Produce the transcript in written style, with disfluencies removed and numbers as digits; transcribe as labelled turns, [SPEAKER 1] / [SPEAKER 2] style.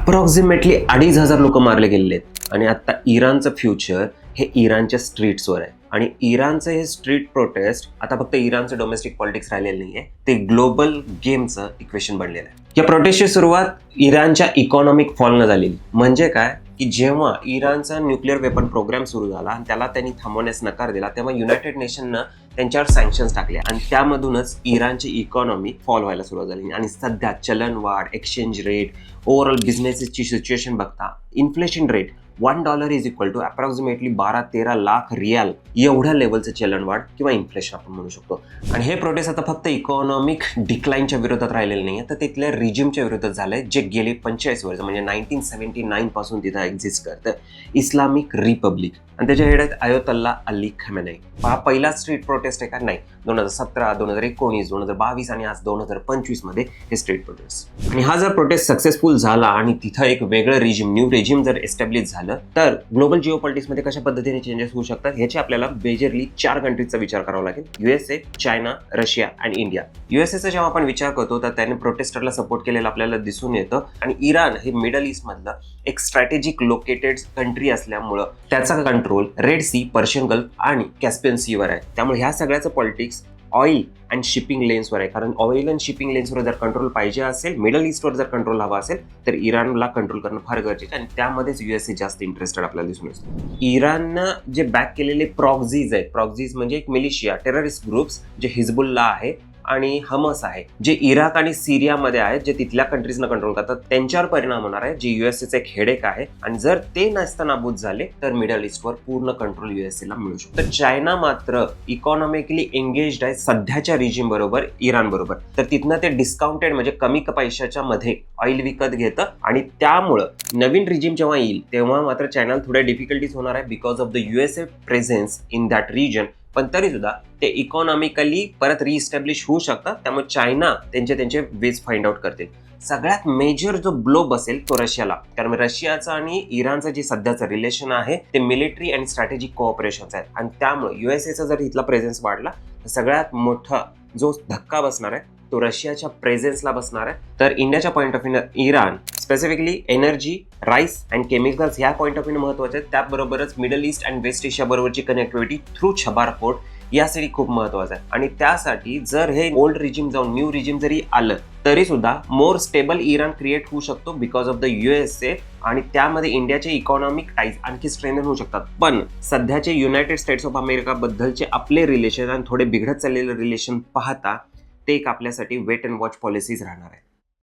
[SPEAKER 1] Approximately 2,500 लोक मारले गेलेले आहेत आणि आता इराणचं फ्युचर हे इराणच्या स्ट्रीट्सवर आहे. आणि इराणचं हे स्ट्रीट प्रोटेस्ट आता फक्त इराणचं डोमेस्टिक पॉलिटिक्स राहिलेलं नाहीये, ते ग्लोबल गेमचं इक्वेशन बनलेलं आहे. या प्रोटेस्टची सुरुवात इराणच्या इकॉनॉमिक फॉलनं झालेली. म्हणजे काय की जेव्हा इराणचा न्यूक्लिअर वेपन प्रोग्राम सुरू झाला आणि त्याला त्यांनी थांबवण्यास नकार दिला, तेव्हा युनायटेड नेशननं त्यांच्यावर सँक्शन्स टाकले आणि त्यामधूनच इराणची इकॉनॉमी फॉल व्हायला सुरुवात झाली. आणि सध्या चलनवाढ, एक्सचेंज रेट, ओव्हरऑल बिझनेसेसची सिच्युएशन बघता inflation rate $1 is equal to approximately 12-13 lakh rial एवढ्या लेवलचं चलनवाढ किंवा इन्फ्लेशन आपण म्हणू शकतो. आणि हे प्रोटेस्ट आता फक्त इकॉनॉमिक डिक्लाईनच्या विरोधात राहिलेलं नाही, तर तिथल्या रिजिमच्या विरोधात झालंय जे गेले 45 वर्ष म्हणजे 1979 पासून तिथं एक्झिस्ट करतं, इस्लामिक रिपब्लिक. आणि त्याच्या हेड आहेत आयतोल्ला अली खमेनी. हा पहिला स्ट्रीट प्रोटेस्ट आहे का? नाही. 2017, 2019, 2022 आणि आज 2025 मध्ये हे स्ट्रीट प्रोटेस्ट. आणि हा जर प्रोटेस्ट सक्सेसफुल झाला आणि तिथं एक वेगळं रिजिम, न्यू रिजिम जर एस्टॅब्लिश झालं, तर ग्लोबल जिओ पॉलिटिक्समध्ये कशा पद्धतीने चेंजेस होऊ शकतात ह्याची आपल्याला मेजरली 4 कंट्रीजचा विचार करावा लागेल: USA, चायना, रशिया आणि इंडिया. USAचा जेव्हा आपण विचार करतो तर त्याने प्रोटेस्टरला सपोर्ट केलेला आपल्याला दिसून येतं. आणि इराण हे मिडल ईस्ट मधलं एक स्ट्रॅटेजिक लोकेटेड कंट्री असल्यामुळं त्याचा control red sea, Persian Gulf आणि कॅस्पियन सीवर आहे. त्यामुळे ह्या सगळ्याचं पॉलिटिक्स ऑइल अँड शिपिंग लेन्सवर आहे. कारण ऑइल अँड शिपिंग लेन्सवर जर कंट्रोल पाहिजे असेल, मिडल ईस्टवर जर कंट्रोल हवा असेल, तर इराणला कंट्रोल करणं फार गरजेचं आहे आणि त्यामध्येच USA जास्त इंटरेस्टेड आपल्याला दिसून येतो. इराणनं जे बॅक केलेले प्रॉक्झीज आहेत, प्रॉक्झीज म्हणजे एक मिलिशिया टेररिस्ट ग्रुप्स जे हिजबुल्ला आहे आणि हमस आहे, जे इराक आणि सिरियामध्ये आहेत, जे तिथल्या कंट्रीजना कंट्रोल करतात, त्यांच्यावर परिणाम होणार आहे, जे USAचं एक हेडेक आहे. आणि जर ते नास्तनाबूत झाले तर मिडल ईस्टवर पूर्ण कंट्रोल USAला मिळू शकतो. तर चायना मात्र इकॉनॉमिकली एंगेज्ड आहे सध्याच्या रिजिम बरोबर, इराण बरोबर. तर तिथनं ते डिस्काउंटेड म्हणजे कमी पैशाच्या मध्ये ऑइल विकत घेतं आणि त्यामुळं नवीन रिजिम जेव्हा येईल तेव्हा मात्र चायनाला थोड्या डिफिकल्टीज होणार आहे because of the USA presence in that region. पण तरी सुद्धा ते इकॉनॉमिकली परत रिइस्टॅब्लिश होऊ शकतात. त्यामुळे चायना त्यांचे वेज फाइंड आउट करतील. सगळ्यात मेजर जो ब्लो बसेल तो रशियाला, कारण रशियाचं आणि इराणचं जे सध्याचं रिलेशन आहे ते मिलिटरी आणि स्ट्रॅटेजिक कोऑपरेशन्स आहेत. आणि त्यामुळे USAचा जर इथला प्रेझेन्स वाढला तर सगळ्यात मोठा जो धक्का बसणार आहे तो रशियाच्या प्रेझेन्सला बसणार आहे. तर इंडियाच्या point of view Iran specifically energy, rice and chemicals ह्या पॉईंट ऑफ व्ह्यू महत्वाचे आहेत. त्याबरोबरच middle east and west Asia बरोबरची कनेक्टिव्हिटी थ्रू छबार पोर्ट यासाठी खूप महत्वाचं आहे. आणि त्यासाठी जर हे ओल्ड रिजिम जाऊन न्यू रिजिम जरी आलं तरी सुद्धा मोर स्टेबल इराण क्रिएट होऊ शकतो बिकॉज ऑफ द USA. आणि त्यामध्ये इंडियाचे इकॉनॉमिक टाईज आणखी स्ट्रेंथन होऊ शकतात. पण सध्याचे युनायटेड स्टेट्स ऑफ अमेरिका बद्दलचे आपले रिलेशन आणि थोडे बिघडत चाललेले रिलेशन पाहता ते एक आपल्यासाठी वेट अँड वॉच पॉलिसीज राहणार आहे.